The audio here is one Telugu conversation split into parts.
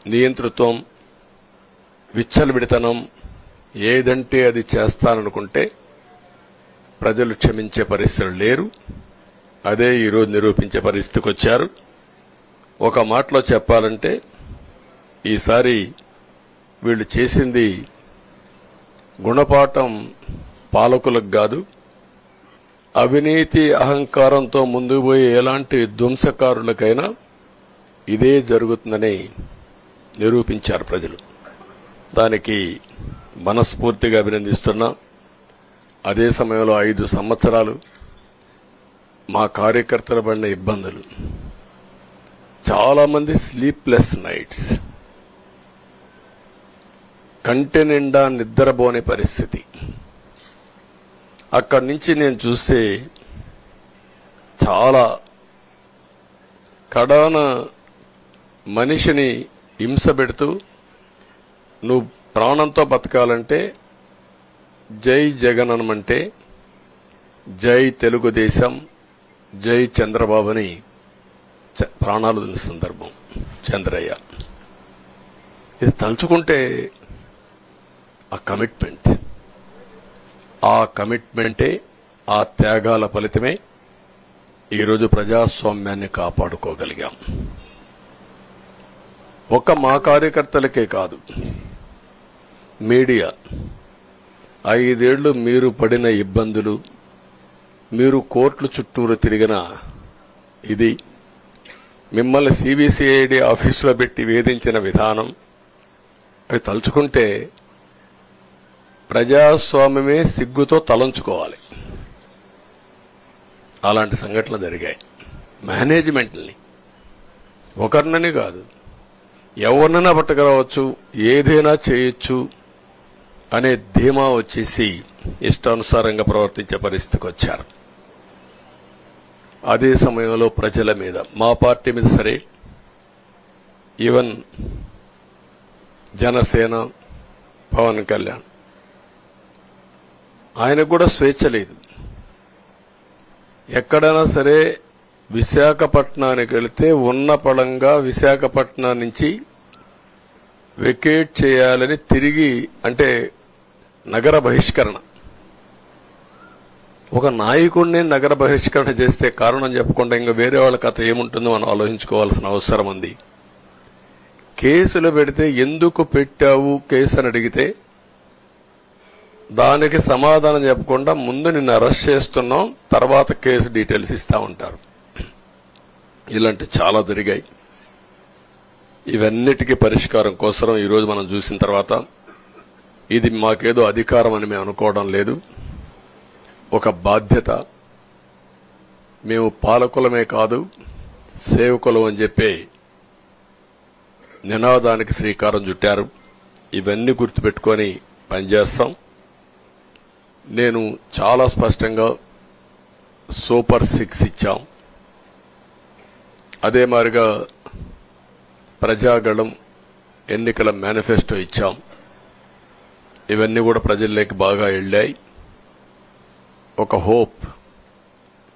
నియంతృత్వం, విచ్చలవిడితనం ఏదంటే అది చేస్తాననుకుంటే ప్రజలు క్షమించే పరిస్థితులు లేరు. అదే ఈరోజు నిరూపించే పరిస్థితికి వచ్చారు. ఒక మాటలో చెప్పాలంటే ఈసారి వీళ్ళు చేసింది గుణపాఠం పాలకులకు కాదు, అవినీతి అహంకారంతో ముందుకు పోయే ఎలాంటి ధ్వంసకారులకైనా ఇదే జరుగుతుందని నిరూపించారు ప్రజలు. దానికి మనస్ఫూర్తిగా అభినందిస్తున్నా. అదే సమయంలో 5 సంవత్సరాలు మా కార్యకర్తలు పడిన ఇబ్బందులు, చాలా మంది స్లీప్లెస్ నైట్స్, కంటి నిండా నిద్రపోని పరిస్థితి. అక్కడి నుంచి నేను చూస్తే చాలా కడాన మనిషిని హింస పెడుతూ, నువ్వు ప్రాణంతో బతకాలంటే జై జగన్ అనమంటే జై తెలుగుదేశం, జై చంద్రబాబుని ప్రాణాలు వదిలిన సందర్భం చంద్రయ్య. ఇది తలుచుకుంటే ఆ కమిట్మెంటే, ఆ త్యాగాల ఫలితమే ఈరోజు ప్రజాస్వామ్యాన్ని కాపాడుకోగలిగాం. ఒక్క మా కార్యకర్తలకే కాదు, మీడియా 5 ఏళ్లు మీరు పడిన ఇబ్బందులు, మీరు కోర్టుల చుట్టూరు తిరిగిన ఇది, మిమ్మల్ని సిబిసిఐడి ఆఫీసులో పెట్టి వేధించిన విధానం, అవి తలుచుకుంటే ప్రజాస్వామ్యమే సిగ్గుతో తలంచుకోవాలి. అలాంటి సంఘటనలు జరిగాయి. మేనేజ్మెంట్ని ఒకరినని కాదు, ఎవరినైనా పట్టుకురావచ్చు, ఏదైనా చేయొచ్చు అనే ధీమా వచ్చేసి ఇష్టానుసారంగా ప్రవర్తించే పరిస్థితికి వచ్చారు. అదే సమయంలో ప్రజల మీద, మా పార్టీ మీద సరే, ఈవెన్ జనసేన పవన్ కళ్యాణ్, ఆయనకు కూడా స్వేచ్ఛ లేదు. ఎక్కడైనా సరే విశాఖపట్నానికి వెళితే ఉన్న పళంగా విశాఖపట్నం నుంచి వెకేట్ చేయాలని తిరిగి, అంటే నగర బహిష్కరణ, ఒక నాయకుడిని నగర బహిష్కరణ చేస్తే కారణం చెప్పకుండా ఇంకా వేరే వాళ్ళ కథ ఏముంటుందో మనం ఆలోచించుకోవాల్సిన అవసరం ఉంది. కేసులు పెడితే ఎందుకు పెట్టావు కేసు అని అడిగితే దానికి సమాధానం చెప్పకుండా ముందు నిన్ను అరెస్ట్ చేస్తున్నాం, తర్వాత కేసు డీటెయిల్స్ ఇస్తా ఉంటారు. ఇలాంటి చాలా జరిగాయి. ఇవన్నిటికీ పరిష్కారం కోసం ఈరోజు మనం చూసిన తర్వాత, ఇది మాకేదో అధికారం అని మేము అనుకోవడం లేదు, ఒక బాధ్యత. మేము పాలకులమే కాదు సేవకులం అని చెప్పే నినాదానికి శ్రీకారం చుట్టారు. ఇవన్నీ గుర్తుపెట్టుకొని పనిచేస్తాం. నేను చాలా స్పష్టంగా సూపర్ 6 ఇచ్చాం. అదే మాదిరిగా ప్రజాగళం ఎన్నికల మేనిఫెస్టో ఇచ్చాం. ఇవన్నీ కూడా ప్రజల్లోకి బాగా వెళ్ళాయి. ఒక హోప్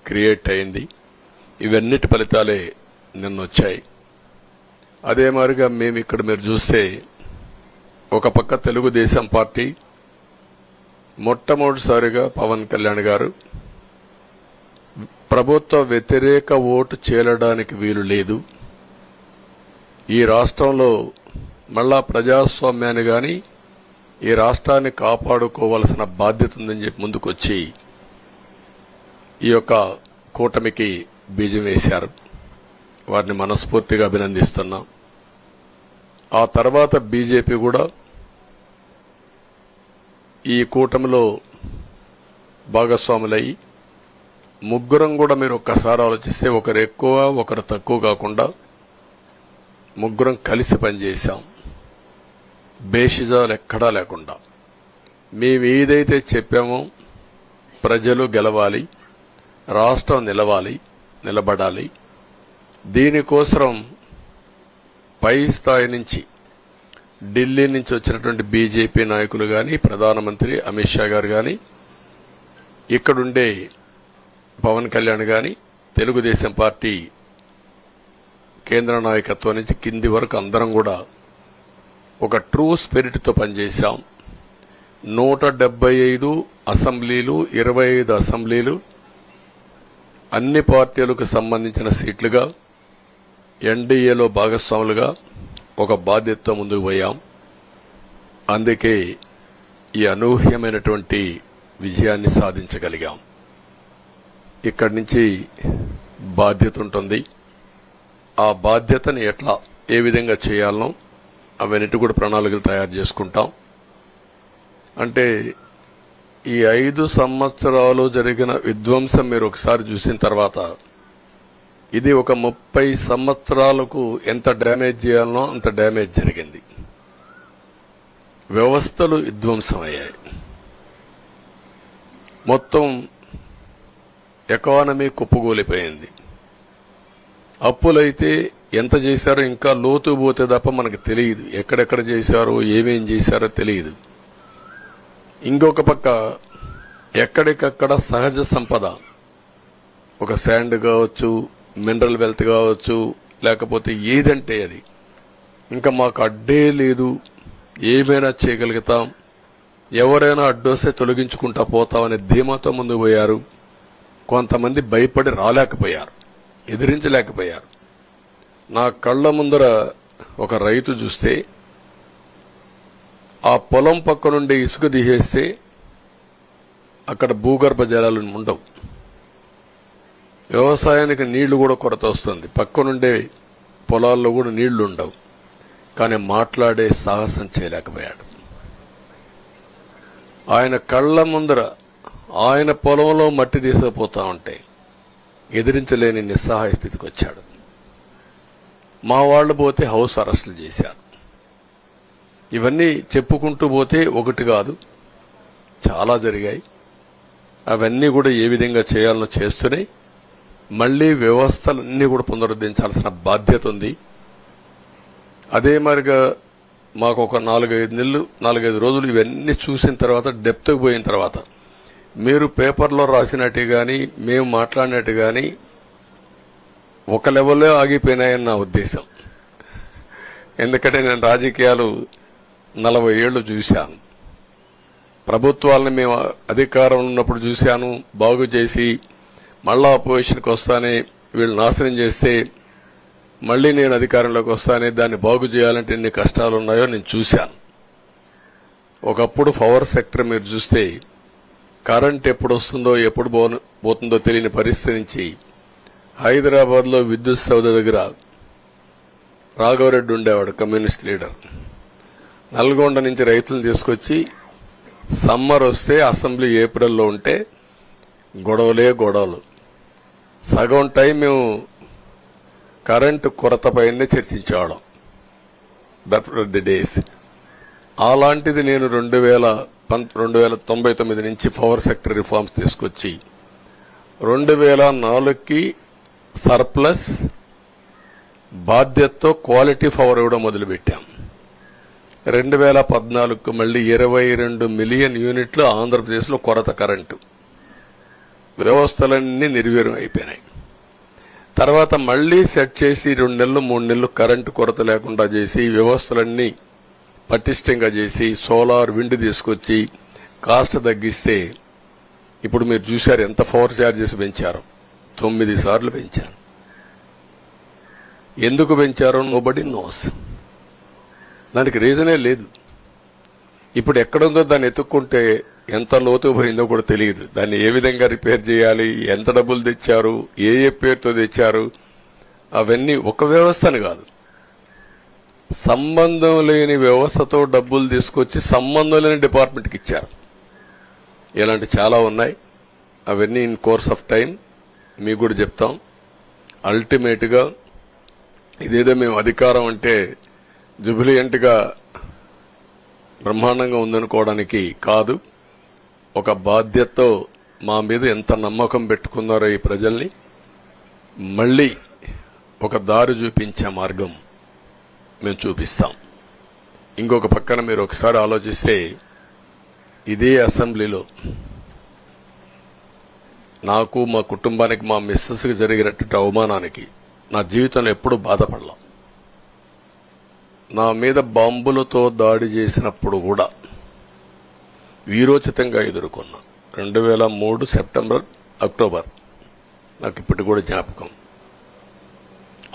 క్రియేట్ అయింది. ఇవన్నిటి ఫలితాలే నిన్నొచ్చాయి. అదే మాదిరిగా మేము ఇక్కడ మీరు చూస్తే, ఒక పక్క తెలుగుదేశం పార్టీ మొట్టమొదటిసారిగా పవన్ కళ్యాణ్ గారు ప్రభుత్వ వ్యతిరేక ఓటు చేరడానికి వీలు లేదు, ఈ రాష్ట్రంలో మళ్ళా ప్రజాస్వామ్యాన్ని గాని ఈ రాష్ట్రాన్ని కాపాడుకోవాల్సిన బాధ్యత ఉందని చెప్పి ముందుకొచ్చి ఈ యొక్క కూటమికి బీజం వేశారు. వారిని మనస్ఫూర్తిగా అభినందిస్తున్నాం. ఆ తర్వాత బీజేపీ కూడా ఈ కూటమిలో భాగస్వాములయ్యి, ముగ్గురం కూడా మీరు ఒక్కసారి ఆలోచిస్తే ఒకరు ఎక్కువ ఒకరు తక్కువ కాకుండా ముగ్గురం కలిసి పనిచేశాం. బేషిజాలు ఎక్కడా లేకుండా మేము ఏదైతే చెప్పామో, ప్రజలు గెలవాలి, రాష్ట్రం నిలబడాలి, దీనికోసం పై స్థాయి నుంచి ఢిల్లీ నుంచి వచ్చినటువంటి బీజేపీ నాయకులు గాని, ప్రధానమంత్రి అమిత్ షా గారు గాని, ఇక్కడుండే పవన్ కళ్యాణ్ గాని, తెలుగుదేశం పార్టీ కేంద్ర నాయకత్వం నుంచి కింది వరకు అందరం కూడా ఒక ట్రూ స్పిరిట్తో పనిచేశాం. 175 అసెంబ్లీలు, 25 అసెంబ్లీలు అన్ని పార్టీలకు సంబంధించిన సీట్లుగా ఎన్డీఏలో భాగస్వాములుగా ఒక బాధ్యతతో ముందుకు పోయాం. అందుకే ఈ అనూహ్యమైనటువంటి విజయాన్ని సాధించగలిగాం. ఇక్కడి నుంచి బాధ్యత ఉంటుంది. ఆ బాధ్యతని ఏ విధంగా చేయాలనో అవన్నిటి కూడా ప్రణాళికలు తయారు చేసుకుంటాం. అంటే ఈ 5 సంవత్సరాలు జరిగిన విధ్వంసం మీరు ఒకసారి చూసిన తర్వాత ఇది ఒక 30 సంవత్సరాలకు ఎంత డ్యామేజ్ చేయాలనో అంత డ్యామేజ్ జరిగింది. వ్యవస్థలు విధ్వంసమయ్యాయి. మొత్తం ఎకానమీ కుప్పగూలిపోయింది. అప్పులైతే ఎంత చేశారో ఇంకా లోతు పోతే తప్ప మనకు తెలియదు. ఎక్కడెక్కడ చేశారో ఏమేం చేశారో తెలియదు. ఇంకొక పక్క ఎక్కడికక్కడ సహజ సంపద, ఒక శాండ్ కావచ్చు, మినరల్ వెల్త్ కావచ్చు, లేకపోతే ఏదంటే అది ఇంకా మాకు అడ్డే లేదు, ఏమైనా చేయగలుగుతాం, ఎవరైనా అడ్డొస్తే తొలగించుకుంటా పోతామనే ధీమాతో ముందుకు పోయారు. కొంతమంది భయపడి రాలేకపోయారు, ఎదిరించలేకపోయారు. నా కళ్ల ముందర ఒక రైతు చూస్తే ఆ పొలం పక్క నుండి ఇసుక తీసేస్తే అక్కడ భూగర్భ జలాలు ఉండవు. వ్యవసాయానికి నీళ్లు కూడా కొరత వస్తుంది. పక్క నుండే పొలాల్లో కూడా నీళ్లు ఉండవు. కానీ మాట్లాడే సాహసం చేయలేకపోయాడు. ఆయన కళ్ల ముందర ఆయన పొలంలో మట్టి తీసుకుపోతా ఉంటే ఎదిరించలేని నిస్సహాయ స్థితికి వచ్చాడు. మా వాళ్లు పోతే హౌస్ అరెస్టులు చేశారు. ఇవన్నీ చెప్పుకుంటూ పోతే ఒకటి కాదు, చాలా జరిగాయి. అవన్నీ కూడా ఏ విధంగా చేయాలనో చేస్తున్నాయి. మళ్లీ వ్యవస్థలన్నీ కూడా పునరుద్ధరించాల్సిన బాధ్యత ఉంది. అదే మరిగా మాకు ఒక 4-5 రోజులు ఇవన్నీ చూసిన తర్వాత, డెప్త్కి పోయిన తర్వాత, మీరు పేపర్లో రాసినట్టు గాని మేము మాట్లాడినట్టు గాని ఒక లెవెల్లో ఆగిపోయినాయని నా ఉద్దేశం. ఎందుకంటే నేను రాజకీయాలు 40 ఏళ్లు చూశాను. ప్రభుత్వాలను మేము అధికారం ఉన్నప్పుడు చూశాను, బాగు చేసి మళ్ళా అపోజిషన్కి వస్తానే వీళ్ళు నాశనం చేస్తే మళ్లీ నేను అధికారంలోకి వస్తానే దాన్ని బాగు చేయాలంటే ఎన్ని కష్టాలు ఉన్నాయో నేను చూశాను. ఒకప్పుడు పవర్ సెక్టర్ మీరు చూస్తే కరెంట్ ఎప్పుడు వస్తుందో ఎప్పుడు పోతుందో తెలియని పరిస్థితి నుంచి హైదరాబాద్ లో విద్యుత్ సౌధ దగ్గర రాఘవరెడ్డి ఉండేవాడు, కమ్యూనిస్ట్ లీడర్. నల్గొండ నుంచి రైతులను తీసుకొచ్చి సమ్మర్ వస్తే అసెంబ్లీ ఏప్రిల్లో ఉంటే గొడవలు. సగం టైం మేము కరెంటు కొరత పైనే చర్చించేవాళ్ళం. That were the days. అలాంటిది నేను 1999 నుంచి పవర్ సెక్టర్ రిఫార్మ్స్ తీసుకొచ్చి 2004కి సర్ప్లస్ బాధ్యతతో క్వాలిటీ పవర్ ఇవ్వడం మొదలుపెట్టాం. 2014కు మళ్లీ 22 మిలియన్ యూనిట్లు ఆంధ్రప్రదేశ్లో కొరత కరెంటు. వ్యవస్థలన్నీ నిర్వీర్యం అయిపోయినాయి. తర్వాత మళ్లీ సెట్ చేసి 2 నెలలు 3 నెలలు కరెంటు కొరత లేకుండా చేసి వ్యవస్థలన్నీ పటిష్టంగా చేసి సోలార్, విండ్ తీసుకొచ్చి కాస్ట్ తగ్గిస్తే ఇప్పుడు మీరు చూశారు ఎంత పవర్ ఛార్జెస్ పెంచారు. 9 సార్లు పెంచారు. ఎందుకు పెంచారో నోబడీ నోస్. దానికి రీజనే లేదు. ఇప్పుడు ఎక్కడుందో దాన్ని ఎత్తుక్కుంటే ఎంత లోతు పోయిందో కూడా తెలియదు. దాన్ని ఏ విధంగా రిపేర్ చేయాలి, ఎంత డబ్బులు తెచ్చారు, ఏ పేరుతో తెచ్చారు, అవన్నీ ఒక వ్యవస్థను కాదు, సంబంధం లేని వ్యవస్థతో డబ్బులు తీసుకొచ్చి సంబంధం లేని డిపార్ట్మెంట్కి ఇచ్చారు. ఇలాంటి చాలా ఉన్నాయి. అవన్నీ ఇన్ కోర్స్ ఆఫ్ టైం మీకు కూడా చెప్తాం. అల్టిమేట్ గా ఇదేదో మేము అధికారం అంటే జుబిలియంట్ గా బ్రహ్మాండంగా ఉందనుకోవడానికి కాదు. ఒక బాధ్యతతో మా మీద ఎంత నమ్మకం పెట్టుకున్నారో ఈ ప్రజల్ని మళ్లీ ఒక దారి చూపించే మార్గం మేము చూపిస్తాం. ఇంకొక పక్కన మీరు ఒకసారి ఆలోచిస్తే ఇదే అసెంబ్లీలో నాకు, మా కుటుంబానికి, మా మిస్సెస్కి జరిగినటువంటి అవమానానికి నా జీవితంలో ఎప్పుడూ బాధపడలా. నా మీద బాంబులతో దాడి చేసినప్పుడు కూడా వీరోచితంగా ఎదుర్కొన్నా. 2003 సెప్టెంబర్, అక్టోబర్ నాకు ఇప్పటికి కూడా జ్ఞాపకం.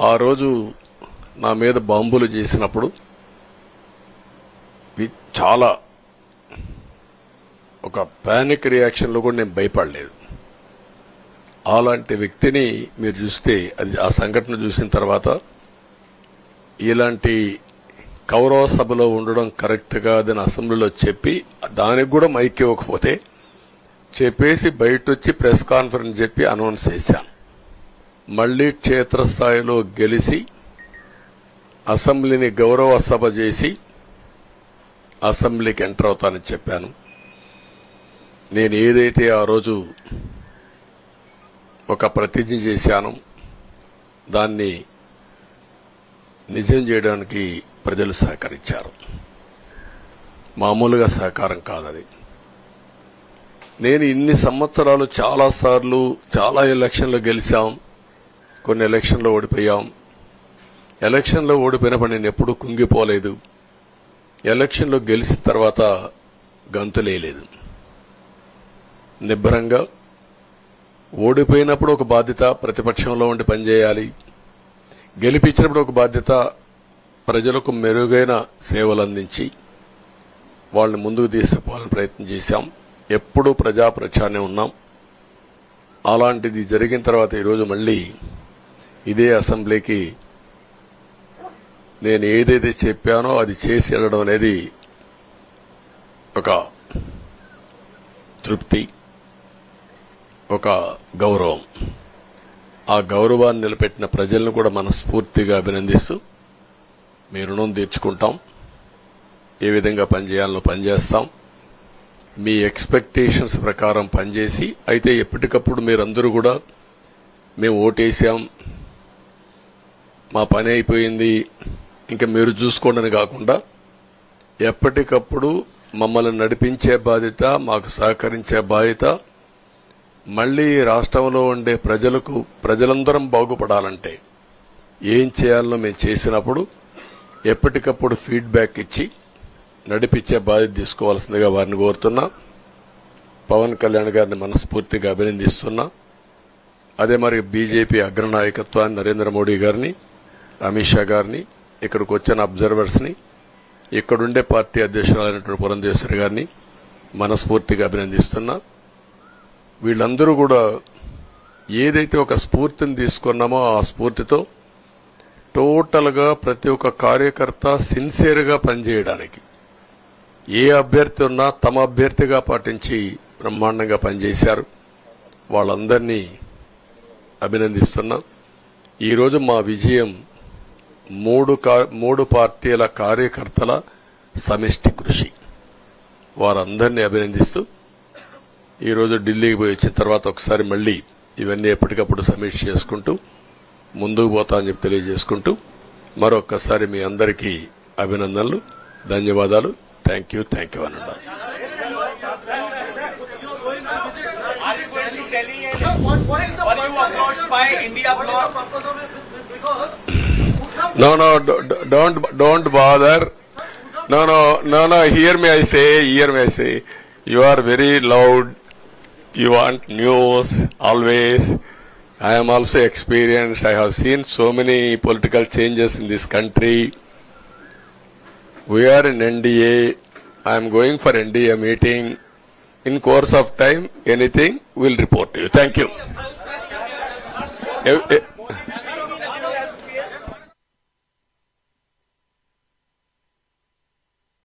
ఆ రోజు నా మీద బాంబులు చేసినప్పుడు చాలా ఒక పానిక్ రియాక్షన్లో కూడా నేను భయపడలేదు. అలాంటి వ్యక్తిని మీరు చూస్తే, అది ఆ సంఘటన చూసిన తర్వాత ఇలాంటి కౌరవ సభలో ఉండడం కరెక్ట్ కాదని అసెంబ్లీలో చెప్పి, దానికి కూడా మైక్ ఇవ్వకపోతే చెప్పేసి బయట వచ్చి ప్రెస్ కాన్ఫరెన్స్ చెప్పి అనౌన్స్ చేశాను. మళ్లీ క్షేత్రస్థాయిలో గెలిచి అసెంబ్లీని గౌరవ సభ చేసి అసెంబ్లీకి ఎంటర్ అవుతానని చెప్పాను. నేను ఏదైతే ఆ రోజు ఒక ప్రతిజ్ఞ చేశానో దాన్ని నిజం చేయడానికి ప్రజలు సహకరించారు. మామూలుగా సహకారం కాదది. నేను ఇన్ని సంవత్సరాలు చాలాసార్లు చాలా ఎలక్షన్లు గెలిచాం, కొన్ని ఎలక్షన్లో ఓడిపోయాం. ఎలక్షన్లో ఓడిపోయినప్పుడు నేను ఎప్పుడూ కుంగిపోలేదు. ఎలక్షన్లో గెలిచిన తర్వాత గంతులేయలేదు. నిబ్బరంగా ఓడిపోయినప్పుడు ఒక బాధ్యత ప్రతిపక్షంలో ఉండి పనిచేయాలి, గెలిపించినప్పుడు ఒక బాధ్యత ప్రజలకు మెరుగైన సేవలు అందించి వాళ్ళని ముందుకు తీసుకుపోవాలని ప్రయత్నం చేశాం. ఎప్పుడూ ప్రజాప్రచారనే ఉన్నాం. అలాంటిది జరిగిన తర్వాత ఈరోజు మళ్లీ ఇదే అసెంబ్లీకి నేను ఏదైతే చెప్పానో అది చేసి వెళ్ళడం అనేది ఒక తృప్తి, ఒక గౌరవం. ఆ గౌరవాన్ని నిలబెట్టిన ప్రజలను కూడా మనస్ఫూర్తిగా అభినందిస్తూ మీ రుణం తీర్చుకుంటాం. ఏ విధంగా పనిచేయాలో పనిచేస్తాం. మీ ఎక్స్పెక్టేషన్స్ ప్రకారం పనిచేసి, అయితే ఎప్పటికప్పుడు మీరందరూ కూడా మేము ఓటేసాం, మా పని అయిపోయింది, ఇంకా మీరు చూసుకోండి కాకుండా ఎప్పటికప్పుడు మమ్మల్ని నడిపించే బాధ్యత, మాకు సహకరించే బాధ్యత, మళ్లీ రాష్ట్రంలో ఉండే ప్రజలందరం బాగుపడాలంటే ఏం చేయాలో మేము చేసినప్పుడు ఎప్పటికప్పుడు ఫీడ్బ్యాక్ ఇచ్చి నడిపించే బాధ్యత తీసుకోవాల్సిందిగా వారిని కోరుతున్నా. పవన్ కళ్యాణ్ గారిని మనస్ఫూర్తిగా అభినందిస్తున్నా. అదే మరి బీజేపీ అగ్రనాయకత్వాన్ని, నరేంద్ర మోడీ గారిని, అమిత్ షా గారిని, ఇక్కడికి వచ్చిన అబ్జర్వర్స్ ని, ఇక్కడుండే పార్టీ అధ్యక్షురాలైనటువంటి పురంధేశ్వరి గారిని మనస్ఫూర్తిగా అభినందిస్తున్నా. వీళ్ళందరూ కూడా ఏదైతే ఒక స్ఫూర్తిని తీసుకున్నామో ఆ స్ఫూర్తితో టోటల్ గా ప్రతి ఒక్క కార్యకర్త సిన్సియర్ గా పనిచేయడానికి, ఏ అభ్యర్థి ఉన్నా తమ అభ్యర్థిగా పాటించి బ్రహ్మాండంగా పనిచేశారు. వాళ్ళందరినీ అభినందిస్తున్నా. ఈరోజు మా విజయం మూడు పార్టీల కార్యకర్తల సమిష్టి కృషి. వారందరినీ అభినందిస్తూ ఈరోజు ఢిల్లీకి పోయి వచ్చిన తర్వాత ఒకసారి మళ్లీ ఇవన్నీ ఎప్పటికప్పుడు సమీక్ష చేసుకుంటూ ముందుకు పోతా అని చెప్పి తెలియజేసుకుంటూ మరొక్కసారి మీ అందరికీ అభినందనలు, ధన్యవాదాలు. థ్యాంక్ యూ అనండి. No, don't bother. No, hear me, I say. You are very loud. You want news always. I am also experienced. I have seen so many political changes in this country. We are in NDA. I am going for NDA meeting. In course of time, anything, we'll report to you. Thank you.